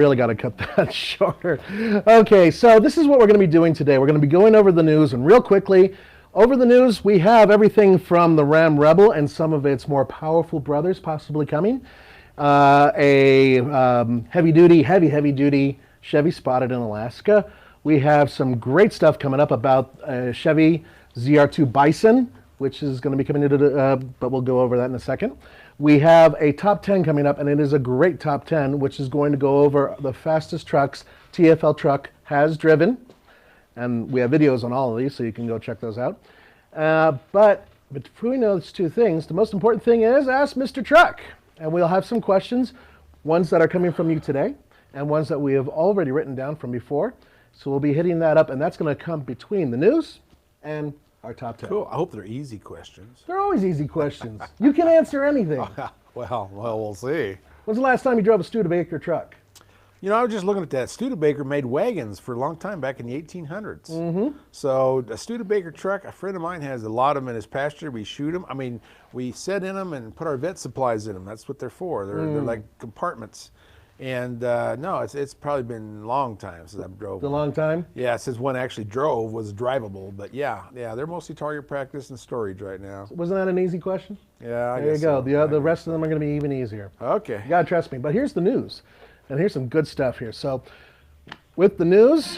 really got to cut that shorter. Okay, so this is what we're going to be doing today. We're going to be going over the news, and real quickly, over the news, we have everything from the Ram Rebel and some of its more powerful brothers possibly coming. Heavy duty Chevy spotted in Alaska. We have some great stuff coming up about Chevy ZR2 Bison, which is going to be coming into but we'll go over that in a second. We have a top 10 coming up, and it is a great top 10, which is going to go over the fastest trucks TFL truck has driven. And we have videos on all of these, so you can go check those out. But between those two things, the most important thing is Ask Mr. Truck. And we'll have some questions, ones that are coming from you today, and ones that we have already written down from before. So we'll be hitting that up, and that's going to come between the news and our top 10. Cool. I hope they're easy questions. They're always easy questions. You can answer anything. Well, we'll see. When's the last time you drove a Studebaker truck? You know, I was just looking at that. Studebaker made wagons for a long time back in the 1800s. So a Studebaker truck, a friend of mine has a lot of them in his pasture. We shoot them. I mean, we set in them and put our vet supplies in them. That's what they're for. They're like compartments. And no, it's probably been a long time since I've drove. A long time? Yeah, since one actually drove, was drivable. But yeah, they're mostly target practice and storage right now. Wasn't that an easy question? Yeah, I there guess you go. So. The rest of them are going to be even easier. Okay. You got to trust me. But here's the news. And here's some good stuff here. So with the news,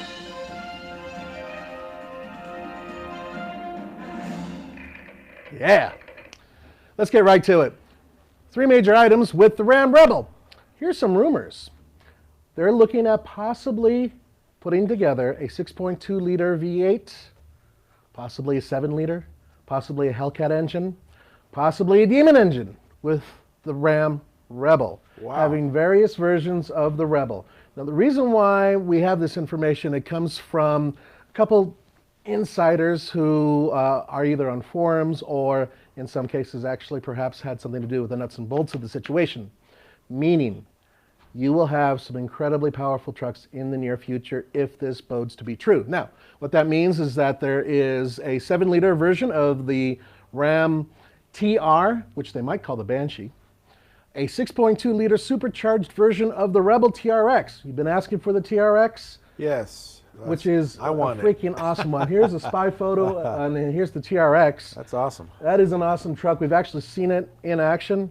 yeah, let's get right to it. 3 major items with the Ram Rebel. Here's some rumors. They're looking at possibly putting together a 6.2 liter V8, possibly a 7 liter, possibly a Hellcat engine, possibly a Demon engine with the Ram Rebel. Wow. Having various versions of the Rebel. Now the reason why we have this information, it comes from a couple insiders who are either on forums or in some cases actually perhaps had something to do with the nuts and bolts of the situation. Meaning, you will have some incredibly powerful trucks in the near future if this bodes to be true. Now, what that means is that there is a 7 liter version of the Ram TR, which they might call the Banshee, a 6.2 liter supercharged version of the Rebel TRX. You've been asking for the TRX? Yes. Which is a freaking awesome one. Here's a spy photo, and here's the TRX. That's awesome. That is an awesome truck. We've actually seen it in action.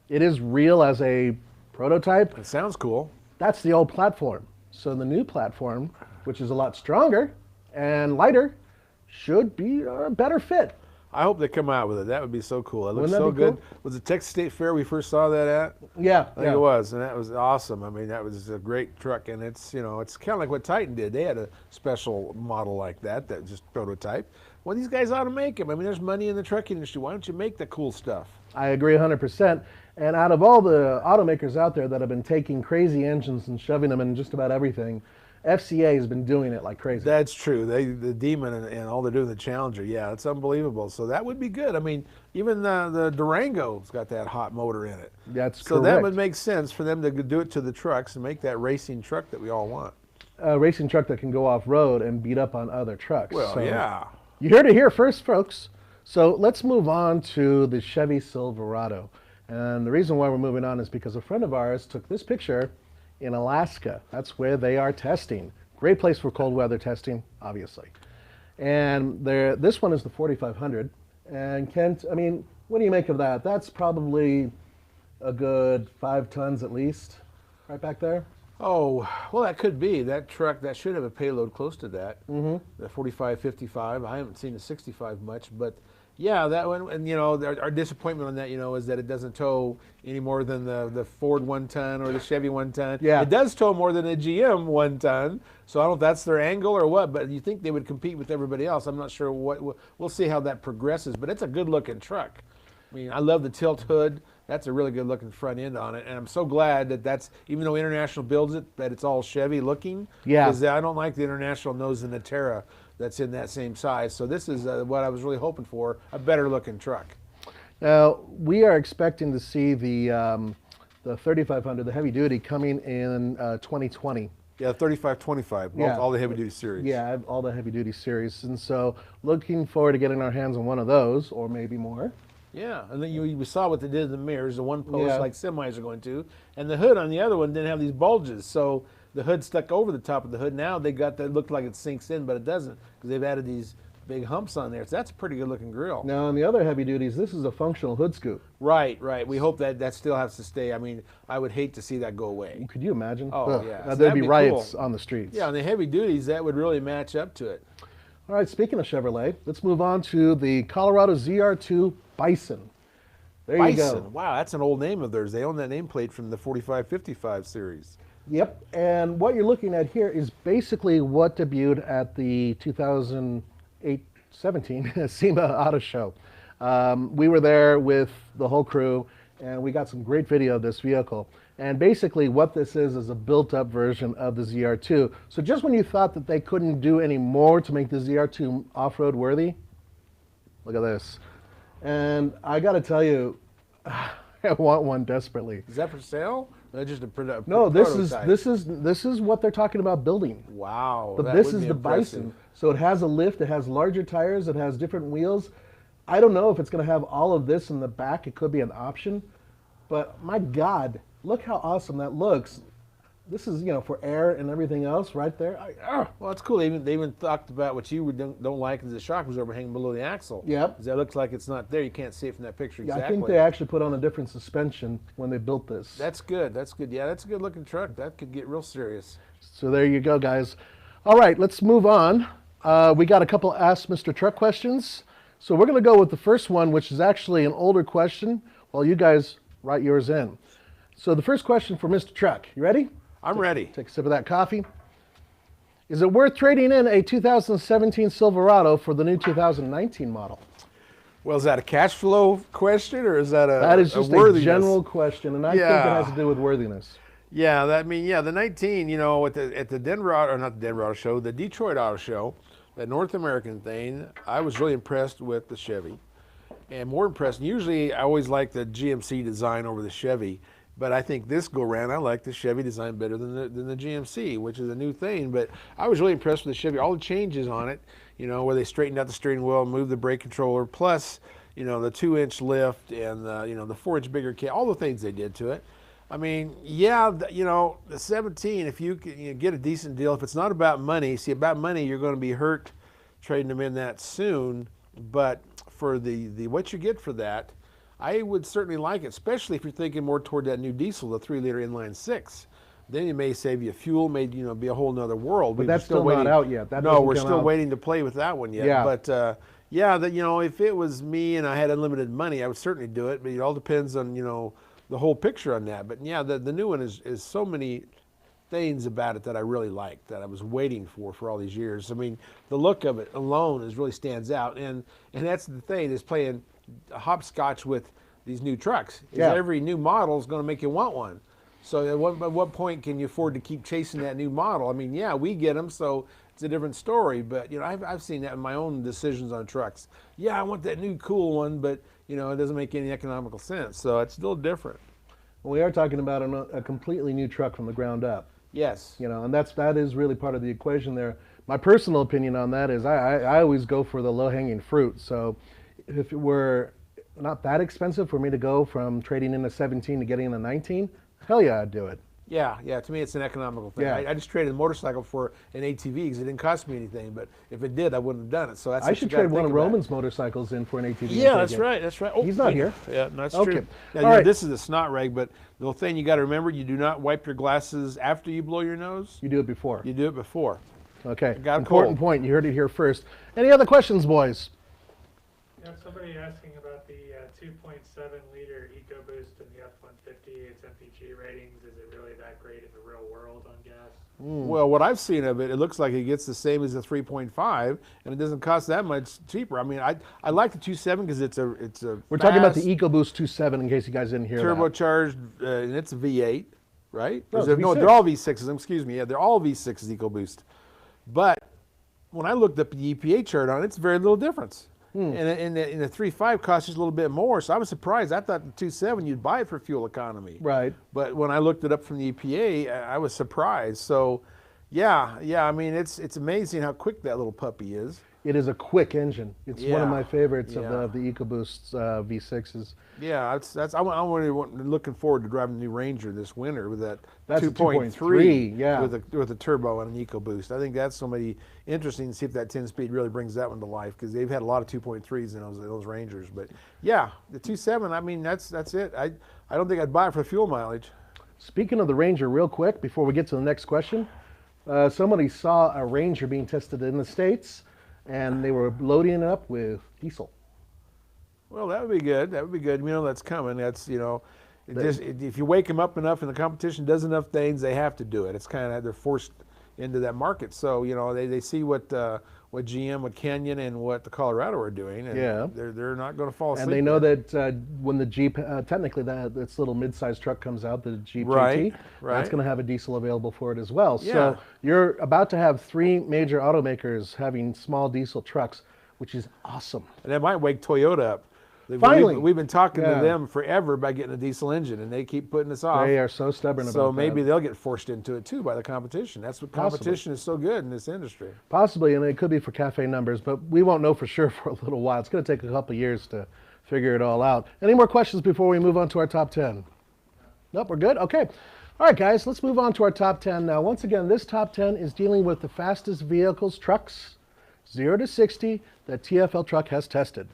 It is real as a prototype. It sounds cool. That's the old platform. So the new platform, which is a lot stronger and lighter, should be a better fit. I hope they come out with it. That would be so cool. It looks Wouldn't that so be good. cool? Was it Texas State Fair we first saw that at? Yeah. I think it was, and that was awesome. I mean, that was a great truck, and it's, you know, it's kind of like what Titan did. They had a special model like that just prototype. Well, these guys ought to make them. I mean, there's money in the truck industry. Why don't you make the cool stuff? I agree 100%. And out of all the automakers out there that have been taking crazy engines and shoving them in just about everything, FCA has been doing it like crazy. That's true. The Demon and all they're doing, the Challenger, yeah, it's unbelievable. So that would be good. I mean, even the Durango's got that hot motor in it. That's so correct. that would make sense for them to do it to the trucks and make that racing truck that we all want. A racing truck that can go off-road and beat up on other trucks. Well, yeah. You heard it here first, folks. So let's move on to the Chevy Silverado. And the reason why we're moving on is because a friend of ours took this picture in Alaska. That's where they are testing. Great place for cold weather testing, obviously. And this one is the 4500. And Kent, I mean, what do you make of that? That's probably a good 5 tons at least, right back there. Oh, well, that could be. That truck, that should have a payload close to that. The 45, 55. I haven't seen the 65 much, but yeah, that one, and you know, our disappointment on that, you know, is that it doesn't tow any more than the Ford 1 ton or the Chevy 1 ton. Yeah. It does tow more than a GM 1 ton, so I don't know if that's their angle or what, but you think they would compete with everybody else. I'm not sure we'll see how that progresses, but it's a good looking truck. I mean, I love the tilt hood. That's a really good looking front end on it, and I'm so glad that that's, even though International builds it, that it's all Chevy looking. Yeah. Because I don't like the International nose and the Terra that's in that same size. So this is what I was really hoping for, a better looking truck. Now, we are expecting to see the 3500, the heavy duty, coming in 2020. Yeah, 3525, Yeah. all the heavy duty series. Yeah, all the heavy duty series. And so looking forward to getting our hands on one of those, or maybe more. Yeah, and then you saw what they did in the mirrors, the one post Yeah. like semis are going to, and the hood on the other one didn't have these bulges. So the hood stuck over the top of the hood. Now they got that looked like it sinks in, but it doesn't because they've added these big humps on there. So that's a pretty good looking grill. Now on the other heavy duties, this is a functional hood scoop. Right, right. We hope that still has to stay. I mean, I would hate to see that go away. Could you imagine? Oh, Ugh. yeah. Now, So there'd be that'd be riots cool. on the streets. Yeah, on the heavy duties, that would really match up to it. All right, speaking of Chevrolet, let's move on to the Colorado ZR2 Bison. There you Bison. go. Wow, that's an old name of theirs. They own that nameplate from the 45-55 series. Yep, and what you're looking at here is basically what debuted at the 2008-17 SEMA Auto Show. We were there with the whole crew, and we got some great video of this vehicle. And basically what this is a built-up version of the ZR2. So just when you thought that they couldn't do any more to make the ZR2 off-road worthy, look at this. And I got to tell you, I want one desperately. Is that for sale? Or just a No, prototype? this is what they're talking about building. Wow. But that this would is be the impressive. Bison. So it has a lift, it has larger tires, it has different wheels. I don't know if it's going to have all of this in the back. It could be an option. But my God, look how awesome that looks. This is, for air and everything else right there. Well, it's cool. They even talked about what you don't like is the shock absorber hanging below the axle. Yep. 'Cause that looks like it's not there. You can't see it from that picture Yeah, exactly. I think they actually put on a different suspension when they built this. That's good. That's good. Yeah, that's a good looking truck. That could get real serious. So there you go, guys. All right, let's move on. We got a couple Ask Mr. Truck questions. So we're going to go with the first one, which is actually an older question, while you guys write yours in. So the first question for Mr. Truck. You ready? I'm ready. Take a sip of that coffee. Is it worth trading in a 2017 Silverado for the new 2019 model? Well, is that a cash flow question or is that a That is just a worthiness? general question, and I think it Yeah. has to do with worthiness. Yeah, the 19, at the Denver Auto, or not the Denver Auto Show, the Detroit Auto Show, that North American thing, I was really impressed with the Chevy. And more impressed, usually I always like the GMC design over the Chevy, but I think this go round, I like the Chevy design better than the GMC, which is a new thing. But I was really impressed with the Chevy, all the changes on it, where they straightened out the steering wheel, moved the brake controller, plus, the 2-inch lift and the 4-inch bigger kit, all the things they did to it. I mean, yeah, the 17, if you can get a decent deal, if it's not about money, about money, you're going to be hurt trading them in that soon. But for the what you get for that, I would certainly like it, especially if you're thinking more toward that new diesel, the 3-liter inline 6. Then it may save you fuel, may be a whole nother world. But that's still not out yet. That No, doesn't we're come still out. waiting to play with that one yet. Yeah. But if it was me and I had unlimited money, I would certainly do it. But it all depends on the whole picture on that. But yeah, the new one is so many things about it that I really like, that I was waiting for all these years. I mean, the look of it alone really stands out, and that's the thing, is playing hopscotch with these new trucks. Yeah. Every new model is going to make you want one. So at what point can you afford to keep chasing that new model? I mean, yeah, we get them, so it's a different story. But I've seen that in my own decisions on trucks. Yeah, I want that new cool one, but it doesn't make any economical sense. So it's a little different. We are talking about a completely new truck from the ground up. Yes. And that is really part of the equation there. My personal opinion on that is I always go for the low-hanging fruit. So if it were not that expensive for me to go from trading in a 17 to getting in a 19, hell yeah, I'd do it. Yeah. To me, it's an economical thing. Yeah. I just traded a motorcycle for an ATV because it didn't cost me anything. But if it did, I wouldn't have done it. So that's I what should you gotta trade one think of about. Roman's motorcycles in for an ATV. Yeah, and that's take it. right. That's right. Oh, He's not here. Yeah, that's Okay. true. Now, All right. this is a snot rag, but the whole thing you got to remember: you do not wipe your glasses after you blow your nose. You do it before. You do it before. Okay. got a Important cold. point. You heard it here first. Any other questions, boys? Somebody asking about the 2.7-liter EcoBoost and the F-150, its MPG ratings. Is it really that great in the real world on gas? Well, what I've seen of it, it looks like it gets the same as the 3.5, and it doesn't cost that much cheaper. I mean, I like the 2.7 because it's a We're talking about the fast, EcoBoost 2.7 in case you guys didn't hear that. turbocharged, and it's a V8, right? No, Or is it's it- no, V6. they're all V6s. Excuse me. Yeah, they're all V6s EcoBoost. But when I looked up the EPA chart on it, it's very little difference. And the 3.5 costs just a little bit more, so I was surprised. I thought the 2.7 you'd buy it for fuel economy. Right. But when I looked it up from the EPA, I was surprised. So, yeah. I mean, it's amazing how quick that little puppy is. It is a quick engine. It's one of Yeah, my favorites yeah. of the EcoBoost V6s. Yeah, I'm really looking forward to driving the new Ranger this winter with that That's a 2.3, 2.3, yeah. with a turbo and an EcoBoost. I think that's going to be interesting to see if that 10-speed really brings that one to life, because they've had a lot of 2.3s in those Rangers. But yeah, the 2.7, I mean, that's it. I don't think I'd buy it for fuel mileage. Speaking of the Ranger, real quick, before we get to the next question, somebody saw a Ranger being tested in the States, and they were loading it up with diesel. Well, that would be good. That would be good. You know, that's coming. That's, if you wake them up enough and the competition does enough things, they have to do it. It's kind of, they're forced into that market. So, they see what GM, what Canyon, and what the Colorado are doing, and Yeah. they're not going to fall asleep. And they know there. that when the Jeep, technically this little mid-sized truck comes out, the Jeep Right, GT, right. that's going to have a diesel available for it as well. Yeah. So you're about to have 3 major automakers having small diesel trucks, which is awesome. And that might wake Toyota up. Finally. We've been talking Yeah. to them forever about getting a diesel engine, and they keep putting us off. They are so stubborn about So that. maybe they'll get forced into it too by the competition. That's what Possibly. competition is so good in this industry. Possibly, and it could be for cafe numbers, but we won't know for sure for a little while. It's going to take a couple years to figure it all out. Any more questions before we move on to our top 10? Nope, we're good? Okay. All right, guys, let's move on to our top 10 now. Once again, this top 10 is dealing with the fastest vehicles, trucks, 0 to 60, that TFL Truck has tested.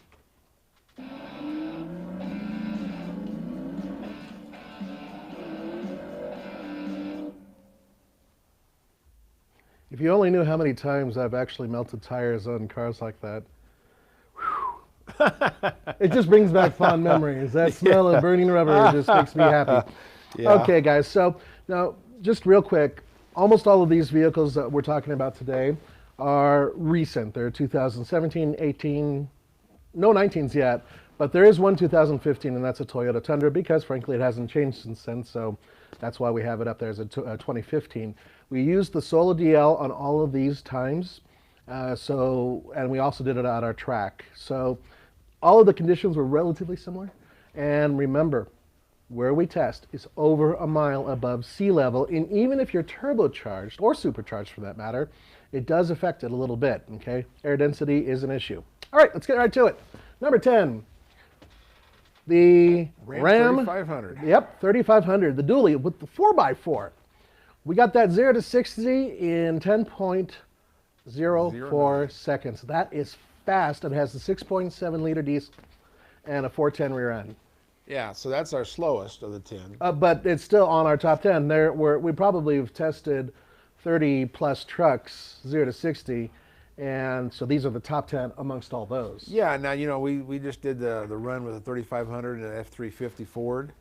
If you only knew how many times I've actually melted tires on cars like that. Whew. It just brings back fond memories. That smell of burning rubber just makes me happy. Yeah. Okay, guys, so now just real quick, almost all of these vehicles that we're talking about today are recent. They're 2017, 18, no 19s yet, but there is one 2015, and that's a Toyota Tundra, because frankly it hasn't changed since then, so that's why we have it up there as a 2015. We used the Sola DL on all of these times, and we also did it at our track. So all of the conditions were relatively similar. And remember, where we test is over a mile above sea level. And even if you're turbocharged, or supercharged for that matter, it does affect it a little bit, okay? Air density is an issue. All right, let's get right to it. Number 10, the Ram 3500. Yep, 3500, the dually with the 4x4. We got that 0 to 60 in 10.04 seconds. That is fast. It has the 6.7 liter diesel and a 410 rear end. Yeah, so that's our slowest of the 10. But it's still on our top 10. We probably have tested 30 plus trucks, 0 to 60. And so these are the top 10 amongst all those. Yeah, now, we just did the run with a 3500 and an F350 Ford.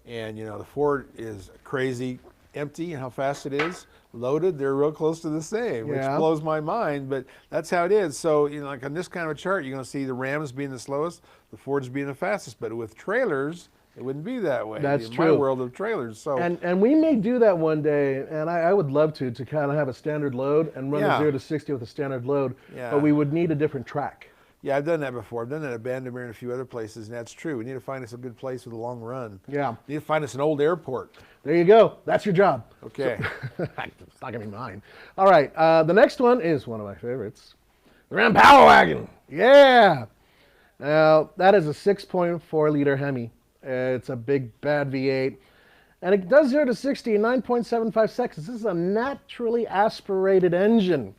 And, the Ford is crazy empty and how fast it is. Loaded, they're real close to the same, which Yeah. blows my mind, but that's how it is. So, like on this kind of a chart, you're going to see the Rams being the slowest, the Fords being the fastest. But with trailers, it wouldn't be that way. That's in true. my world of trailers. So And we may do that one day, and I would love to kind of have a standard load and run Yeah. a 0 to 60 with a standard load, Yeah. but we would need a different track. yeah, I've done that before. I've done that at Bandimere and a few other places, and that's true. We need to find us a good place with a long run. Yeah. We need to find us an old airport. There you go. That's your job. Okay. It's not going to be mine. All right. The next one is one of my favorites. The Ram Power Wagon. Yeah. Now, that is a 6.4 liter Hemi. It's a big, bad V8. And it does 0 to 60 in 9.75 seconds. This is a naturally aspirated engine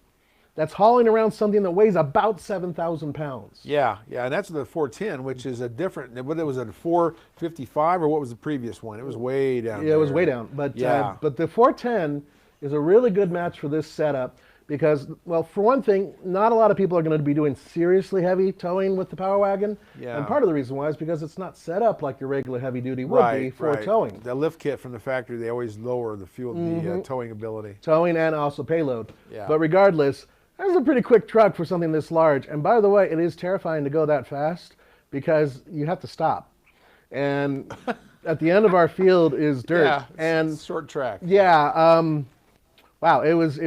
that's hauling around something that weighs about 7,000 pounds. Yeah, and that's the 410, which is a different. What it was a 455, or what was the previous one? It was way down. Yeah, it was there. way down. But Yeah. but the 410 is a really good match for this setup because, well, for one thing, not a lot of people are going to be doing seriously heavy towing with the Power Wagon. Yeah. And part of the reason why is because it's not set up like your regular heavy duty would be for towing. The lift kit from the factory, they always lower the fuel, the towing ability. Towing and also payload. Yeah. But regardless, that's a pretty quick truck for something this large. And by the way, it is terrifying to go that fast because you have to stop. And at the end of our field is dirt. Yeah, and short track. yeah, wow, it was,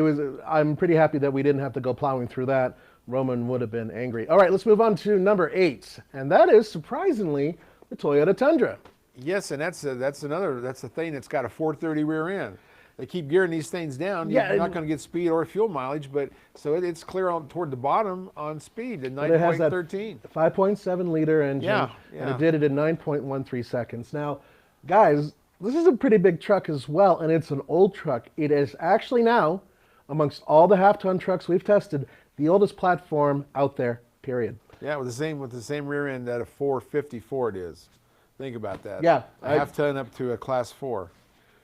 I'm pretty happy that we didn't have to go plowing through that. Roman would have been angry. All right, let's move on to number 8. And that is, surprisingly, the Toyota Tundra. Yes, and that's the thing that's got a 430 rear end. they keep gearing these things down. Yeah, You're not going to get speed or fuel mileage, but so it's clear on toward the bottom on speed at But it has that 9.13. 5.7 liter engine, Yeah, and yeah. it did it in 9.13 seconds. Now, guys, this is a pretty big truck as well, and it's an old truck. It is actually now, amongst all the half-ton trucks we've tested, the oldest platform out there, period. Yeah, with the same rear end that a 450 Ford is. Think about that. Yeah, a half ton up to a class 4.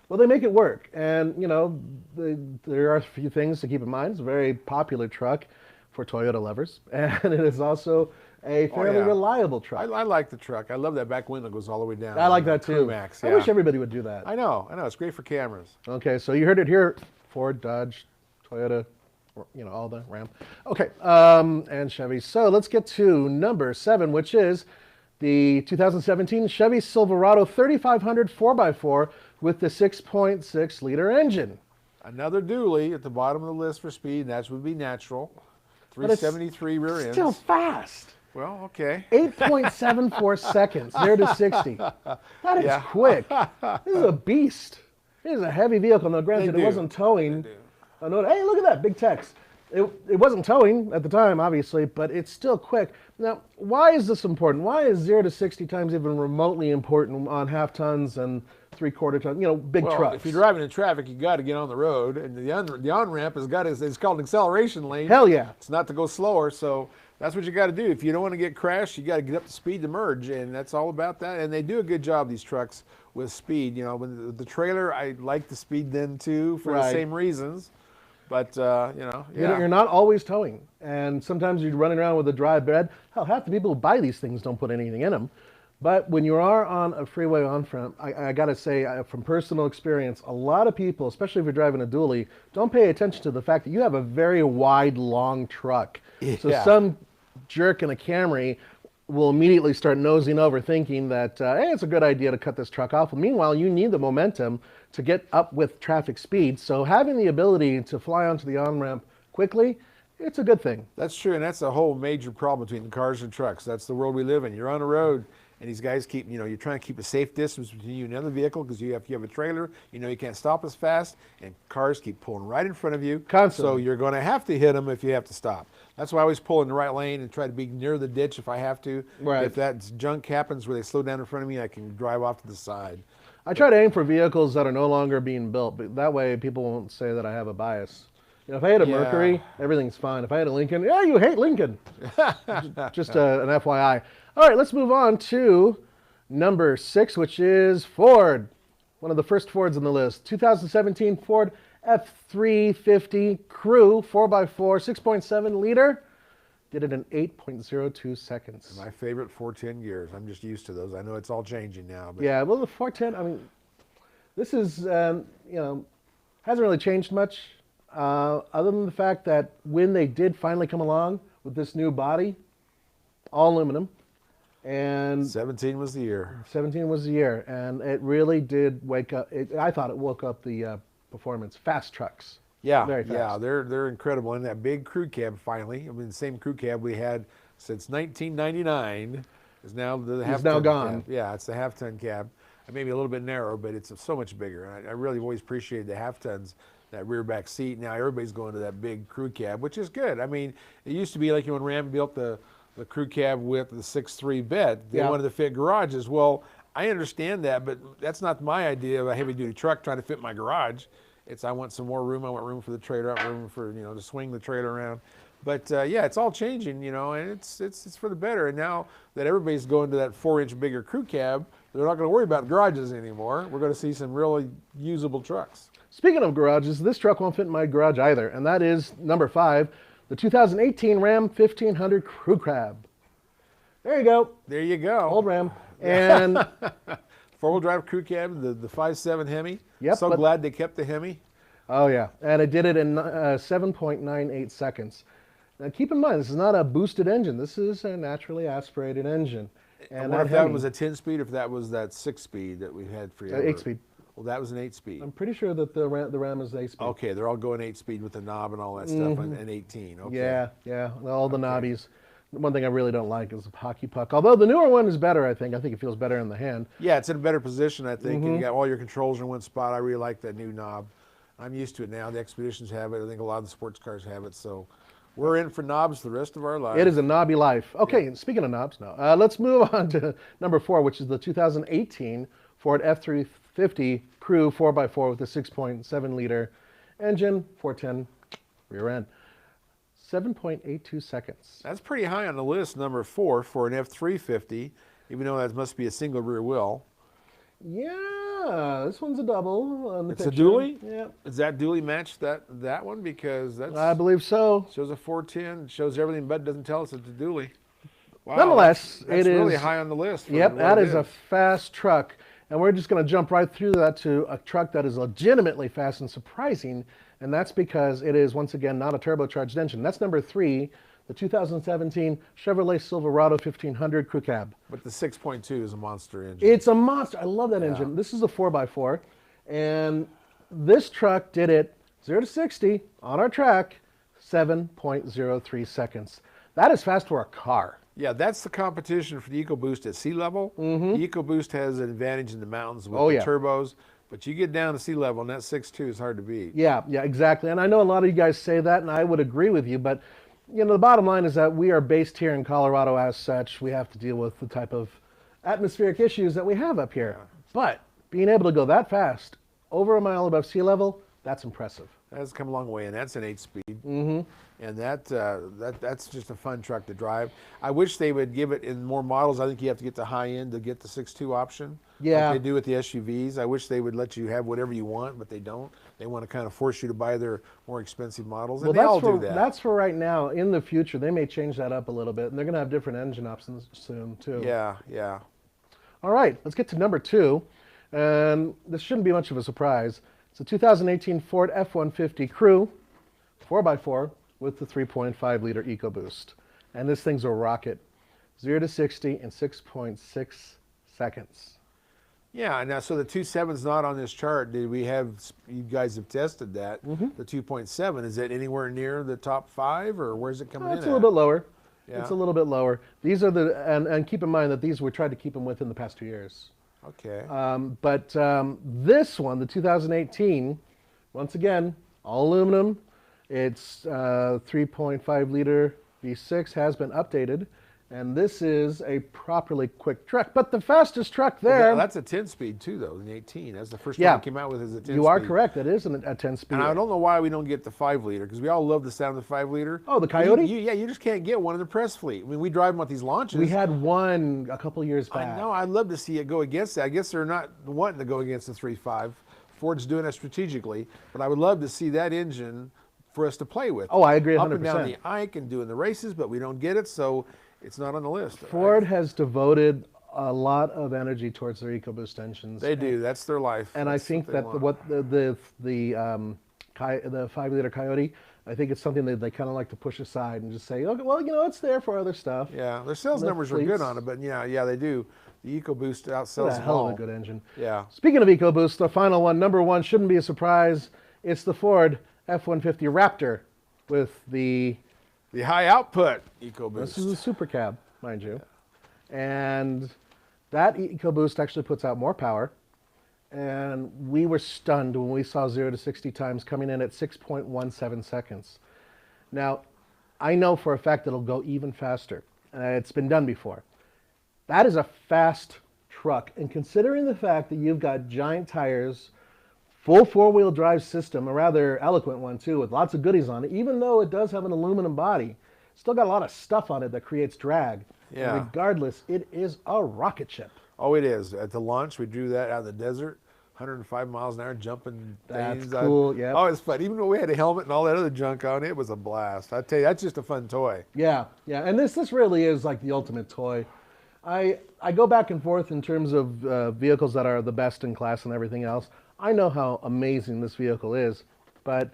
Well, they make it work, and you know, there are a few things to keep in mind. It's a very popular truck for Toyota lovers, and it is also a fairly yeah. reliable truck. I like the truck. I love that back window goes all the way down. I like that too. Max, I yeah. wish everybody would do that. I know. It's great for cameras. Okay, so you heard it here: Ford, Dodge, Toyota, you know, all the Ram. Okay, and Chevy. So let's get to number 7, which is the 2017 Chevy Silverado 3500 4x4 with the 6.6 liter engine. Another dually at the bottom of the list for speed, and that would be natural. But it's 373 rear ends. Still fast. Well, okay. 8.74 seconds, 0 to 60. That is Yeah. quick. This is a beast. This is a heavy vehicle. Now, granted, They it do. wasn't towing. They do. I know. Hey, look at that big text. It wasn't towing at the time, obviously, but it's still quick. Now, why is this important? Why is 0 to 60 times even remotely important on half tons and 3/4 tons? You know, big Well, trucks. if you're driving in traffic, you got to get on the road, and the on ramp it's called an acceleration lane. Hell yeah. It's not to go slower, so that's what you got to do. If you don't want to get crashed, you got to get up to speed to merge, and that's all about that. And they do a good job, these trucks, with speed. You know, when the trailer, I like the speed then too for the Right. same reasons. But you know, yeah. You're not always towing, and sometimes you're running around with a dry bed. Hell, half the people who buy these things don't put anything in them. But when you are on a freeway on-ramp, I got to say, from personal experience, a lot of people, especially if you're driving a dually, don't pay attention to the fact that you have a very wide, long truck. So Yeah. some jerk in a Camry will immediately start nosing over thinking that, hey, it's a good idea to cut this truck off. Meanwhile, you need the momentum to get up with traffic speed. So having the ability to fly onto the on-ramp quickly, it's a good thing. That's true, and that's a whole major problem between the cars and trucks. That's the world we live in. You're on the road, and these guys keep, you know, you're trying to keep a safe distance between you and another vehicle because you have a trailer. You know you can't stop as fast, and cars keep pulling right in front of you. Constantly. So you're going to have to hit them if you have to stop. That's why I always pull in the right lane and try to be near the ditch if I have to. Right. If that junk happens where they slow down in front of me, I can drive off to the side. I try to aim for vehicles that are no longer being built, but that way people won't say that I have a bias. You know, if I had a Yeah. Mercury, everything's fine. If I had a Lincoln, yeah, you hate Lincoln. Just an FYI. All right, let's move on to number 6, which is Ford. One of the first Fords on the list. 2017 Ford F350 Crew 4x4, 6.7 liter. Did it in 8.02 seconds. My favorite 410 gears. I'm just used to those. I know it's all changing now. But Yeah, well, the 410, I mean, this is, you know, hasn't really changed much, other than the fact that when they did finally come along with this new body, all aluminum, and 17 was the year. 17 was the year, and it really did wake up, I thought it woke up the performance. Fast trucks. Yeah, Very fast. yeah, they're incredible. And that big crew cab finally, I mean, the same crew cab we had since 1999 is now the half now ton gone. cab. Yeah, it's the half ton cab. Maybe a little bit narrow, but it's so much bigger. And I really always appreciated the half tons, that rear back seat. Now everybody's going to that big crew cab, which is good. I mean, it used to be like when Ram built the crew cab with the 6.3 bed, they Yeah. wanted to fit garages. Well, I understand that, but that's not my idea of a heavy duty truck trying to fit my garage. It's I want some more room. I want room for the trailer. I want room for, you know, to swing the trailer around. But yeah, it's all changing, you know, and it's for the better. And now that everybody's going to that 4-inch bigger crew cab, they're not going to worry about garages anymore. We're going to see some really usable trucks. Speaking of garages, this truck won't fit in my garage either, and that is number 5, the 2018 Ram 1500 Crew Cab. There you go, There you go. old Ram. And 4-wheel drive crew cab, the 5.7 Hemi. Yep, So but- glad they kept the Hemi. oh yeah, and it did it in 7.98 seconds. Now keep in mind, this is not a boosted engine. This is a naturally aspirated engine. I And wonder if that that Hemi, was a 10-speed or if that was that 6-speed that we had for you. 8-speed. Well, that was an 8-speed. I'm pretty sure that the Ram is 8-speed. Okay, they're all going 8-speed with the knob and all that stuff and 18. Okay. Yeah, yeah, all the knobbies. One thing I really don't like is the hockey puck. Although the newer one is better, I think. I think it feels better in the hand. Yeah, it's in a better position, I think. And you got all your controls in one spot. I really like that new knob. I'm used to it now. The Expeditions have it. I think a lot of the sports cars have it. So we're in for knobs the rest of our lives. It is a knobby life. Okay, and speaking of knobs now, let's move on to number 4, which is the 2018 Ford F350 Crew 4x4 with a 6.7 liter engine, 410 rear end. 7.82 seconds. That's pretty high on the list, number 4 for an F350, even though that must be a single rear wheel. Yeah, this one's a double. On the It's picture. a dually? Yeah. Does that dually match that one? Because that's I believe so. shows a 410, shows everything, but doesn't tell us it's a dually. Wow, Nonetheless, that's it really is high on the list. for Yep, what that it is a fast truck. And we're just going to jump right through that to a truck that is legitimately fast and surprising. And that's because it is, once again, not a turbocharged engine. That's number 3, the 2017 Chevrolet Silverado 1500 Crew Cab. But the 6.2 is a monster engine. It's a monster. I love that engine. This is a 4x4. And this truck did it 0 to 60 on our track, 7.03 seconds. That is fast for a car. Yeah, that's the competition for the EcoBoost at sea level. The EcoBoost has an advantage in the mountains with the turbos, but you get down to sea level, and that 6.2 is hard to beat. Yeah, exactly. And I know a lot of you guys say that, and I would agree with you, but you know, the bottom line is that we are based here in Colorado as such. We have to deal with the type of atmospheric issues that we have up here. But being able to go that fast, over a mile above sea level, that's impressive. That's come a long way, and that's an 8-speed. And that's just a fun truck to drive. I wish they would give it in more models. I think you have to get the high end to get the 6.2 option. Yeah. Like they do with the SUVs. I wish they would let you have whatever you want, but they don't. They want to kind of force you to buy their more expensive models, and they all do that. That's for right now. In the future, they may change that up a little bit, and they're going to have different engine options soon, too. Yeah, yeah. All right, let's get to number 2. And this shouldn't be much of a surprise. It's a 2018 Ford F-150 Crew 4x4 with the 3.5 liter EcoBoost. And this thing's a rocket. 0 to 60 in 6.6 seconds. Yeah, now so the 2.7's not on this chart. Did we have, you guys have tested that, the 2.7, is it anywhere near the top 5, or where's it coming in It's a little bit lower. Yeah. It's a little bit lower. These are the, and keep in mind that these we tried to keep them within the past 2 years. Okay. But this one, the 2018, once again, all aluminum. It's 3.5 liter V6, has been updated. And this is a properly quick truck. But the fastest truck there. Well, that's a 10-speed too, though, the 18. That's the first one they came out with is a 10-speed. You are correct. It is a 10-speed. And I don't know why we don't get the 5-liter, because we all love the sound of the 5-liter. Oh, the Coyote? Yeah, you just can't get one in the press fleet. I mean, we drive them at these launches. We had one a couple years back. I know. I'd love to see it go against that. I guess they're not wanting to go against the 3.5. Ford's doing it strategically. But I would love to see that engine for us to play with. Oh, I agree 100%. Up and down the Ike and doing the races, but we don't get it, so it's not on the list. Ford has devoted a lot of energy towards their EcoBoost engines. They do. That's their life. And I think that the 5-liter Coyote, I think it's something that they kind of like to push aside and just say, okay, well, you know, it's there for other stuff. Yeah, their sales numbers are good on it, but yeah, they do. The EcoBoost outsells them all. Hell of a good engine. Yeah. Speaking of EcoBoost, the final one, number 1, shouldn't be a surprise. It's the Ford F-150 Raptor with the high output EcoBoost. This is a super cab, mind you. And that EcoBoost actually puts out more power. And we were stunned when we saw 0 to 60 times coming in at 6.17 seconds. Now, I know for a fact it'll go even faster. It's been done before. That is a fast truck. And considering the fact that you've got giant tires, full 4-wheel drive system, a rather eloquent one too, with lots of goodies on it, even though it does have an aluminum body, still got a lot of stuff on it that creates drag. Yeah. And regardless, it is a rocket ship. Oh, it is. At the launch, we drew that out of the desert, 105 miles an hour, jumping That's things. cool, yeah. Oh, it's fun. Even though we had a helmet and all that other junk on, it was a blast. I tell you, that's just a fun toy. Yeah, and this really is like the ultimate toy. I go back and forth in terms of vehicles that are the best in class and everything else. I know how amazing this vehicle is, but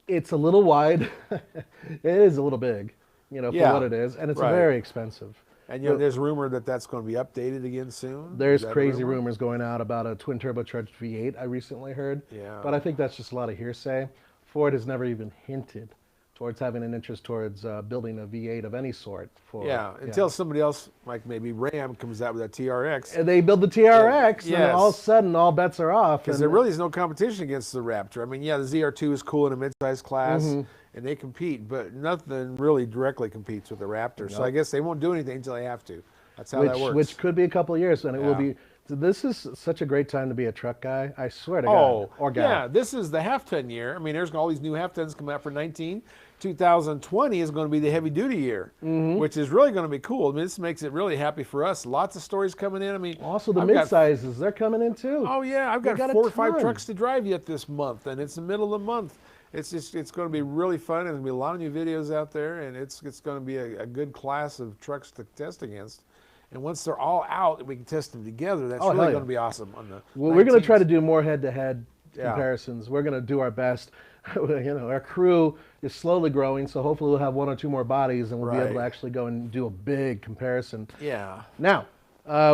it's a little wide. It is a little big, you know, for what it is, and it's very expensive. And you know, there's rumor that that's going to be updated again soon. There's crazy rumors going out about a twin turbocharged V8. I recently heard, Yeah. but I think that's just a lot of hearsay. Ford has never even hinted towards having an interest towards building a V8 of any sort. For Until somebody else, like maybe Ram, comes out with a TRX. And they build the TRX, Yes. and all of a sudden, all bets are off. Because there really is no competition against the Raptor. I mean, yeah, the ZR2 is cool in a mid-sized class, and they compete, but nothing really directly competes with the Raptor. So I guess they won't do anything until they have to. That's how that works. Which could be a couple of years, and it will be. This is such a great time to be a truck guy. I swear to God. Or gal. Yeah, this is the half-ton year. I mean, there's all these new half-tons coming out for 19. 2020 is going to be the heavy-duty year, which is really going to be cool. I mean, this makes it really happy for us. Lots of stories coming in. I mean, also the mid-sizes, they're coming in too. Oh yeah, I've got 4 or 5 trucks to drive yet this month, and it's the middle of the month. It's going to be really fun, and there's going to be a lot of new videos out there, and it's going to be a good class of trucks to test against. And once they're all out and we can test them together, that's really going to be awesome. On the we're going to try to do more head-to-head comparisons. We're going to do our best. Our crew is slowly growing, so hopefully we'll have 1 or 2 more bodies, and we'll be able to actually go and do a big comparison. Yeah. Now,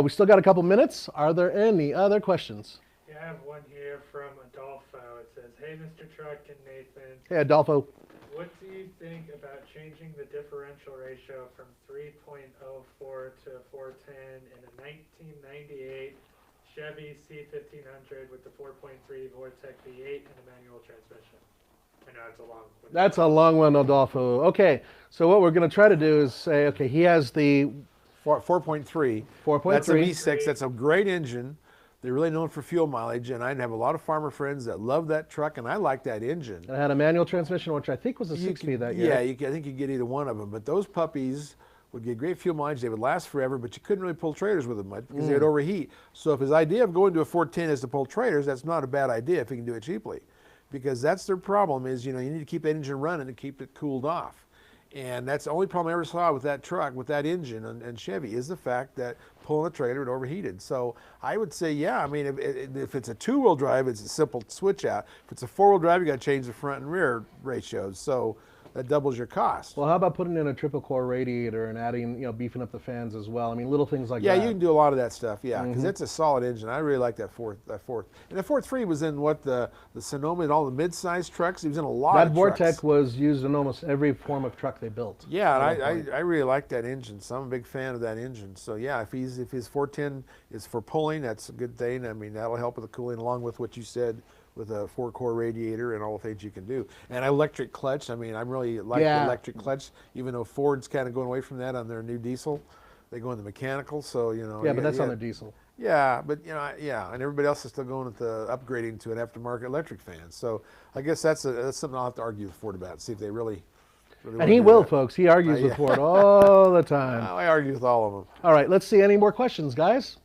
we still got a couple minutes. Are there any other questions? Yeah, I have one here from Adolfo. It says, "Hey, Mr. Truck and Nathan. Hey, Adolfo. What do you think about changing the differential ratio from 3.04 to 410 in a 1998 Chevy C1500 with the 4.3 Vortec V8 and a manual transmission?" I know it's a long one. That's a long one, Adolfo. Okay, so what we're going to try to do is say, okay, he has the 4.3. 4.3. That's a V6. That's a great engine. They're really known for fuel mileage, and I have a lot of farmer friends that love that truck, and I like that engine. It had a manual transmission, which I think was a 6-speed that year. Yeah, I think you get either one of them. But those puppies would get great fuel mileage. They would last forever, but you couldn't really pull trailers with them much because they would overheat. So if his idea of going to a 410 is to pull trailers, that's not a bad idea if he can do it cheaply. Because that's their problem is, you need to keep that engine running to keep it cooled off. And that's the only problem I ever saw with that truck, with that engine and Chevy, is the fact that pulling a trailer, it overheated. So I would say, yeah, I mean, if it's a 2-wheel drive, it's a simple switch out. If it's a 4-wheel drive, you got to change the front and rear ratios. So that doubles your cost. Well, how about putting in a triple core radiator and adding, beefing up the fans as well? I mean, little things like that. Yeah, you can do a lot of that stuff. Yeah, because it's a solid engine. I really like that fourth. And the 4.3 was in what the Sonoma and all the mid-sized trucks. He was in a lot of trucks. That Vortec was used in almost every form of truck they built. Yeah, and I really like that engine. So I'm a big fan of that engine. So yeah, if his 410 is for pulling, that's a good thing. I mean, that'll help with the cooling, along with what you said, with a 4-core radiator and all the things you can do. And electric clutch, I mean, I really like the electric clutch, even though Ford's kind of going away from that on their new diesel. They go into mechanical, so, Yeah, but that's on their diesel. Yeah, but, and everybody else is still going with the upgrading to an aftermarket electric fan. So I guess that's something I'll have to argue with Ford about, see if they really and he will, folks. He argues with Ford all the time. I argue with all of them. All right, let's see any more questions, guys.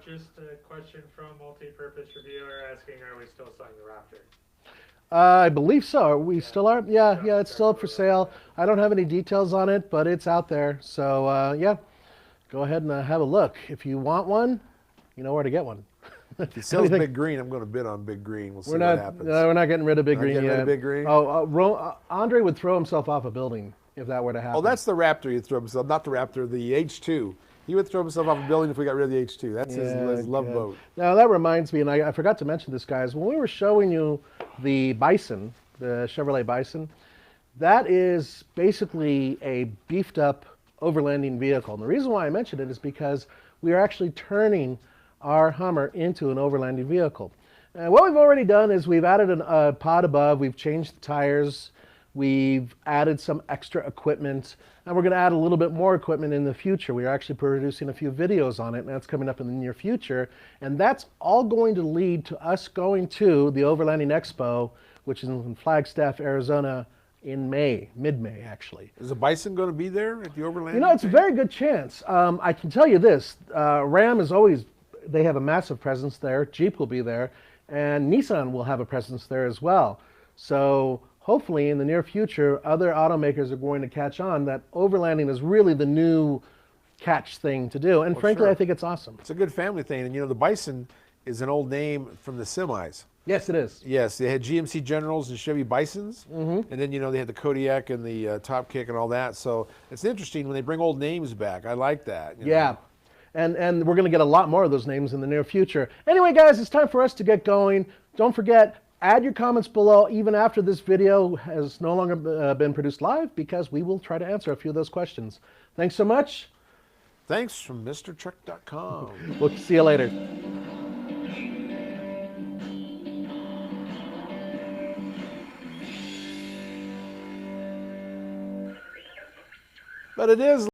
Just a question from Multi-Purpose Reviewer asking, are we still selling the Raptor? I believe so. We still are? Yeah, it's still up for sale. I don't have any details on it, but it's out there. So, go ahead and have a look. If you want one, you know where to get one. If he sells Big Green, I'm going to bid on Big Green. We'll see what happens. We're not getting rid of Big Green yet. Rid of Big Green? Andre would throw himself off a building if that were to happen. Oh, that's the Raptor he'd throw himself, not the Raptor, the H2. He would throw himself off a building if we got rid of the H2. That's his love boat. Now, that reminds me, and I forgot to mention this, guys. When we were showing you the Bison, the Chevrolet Bison, that is basically a beefed-up overlanding vehicle. And the reason why I mentioned it is because we are actually turning our Hummer into an overlanding vehicle. And what we've already done is we've added a pod above, we've changed the tires, we've added some extra equipment, and we're going to add a little bit more equipment in the future. We are actually producing a few videos on it, and that's coming up in the near future. And that's all going to lead to us going to the Overlanding Expo, which is in Flagstaff, Arizona, in May, mid-May, actually. Is the Bison going to be there at the Overlanding? It's a very good chance. I can tell you this, Ram is always, they have a massive presence there. Jeep will be there, and Nissan will have a presence there as well. So hopefully in the near future, other automakers are going to catch on that overlanding is really the new catch thing to do. And frankly, I think it's awesome. It's a good family thing. And the Bison is an old name from the semis. Yes, it is. Yes, they had GMC Generals and Chevy Bisons. And then, they had the Kodiak and the Top Kick and all that. So it's interesting when they bring old names back. I like that. Yeah. And we're going to get a lot more of those names in the near future. Anyway, guys, it's time for us to get going. Don't forget, add your comments below even after this video has no longer been produced live, because we will try to answer a few of those questions. Thanks so much. Thanks from MrTruck.com. We'll see you later. But it is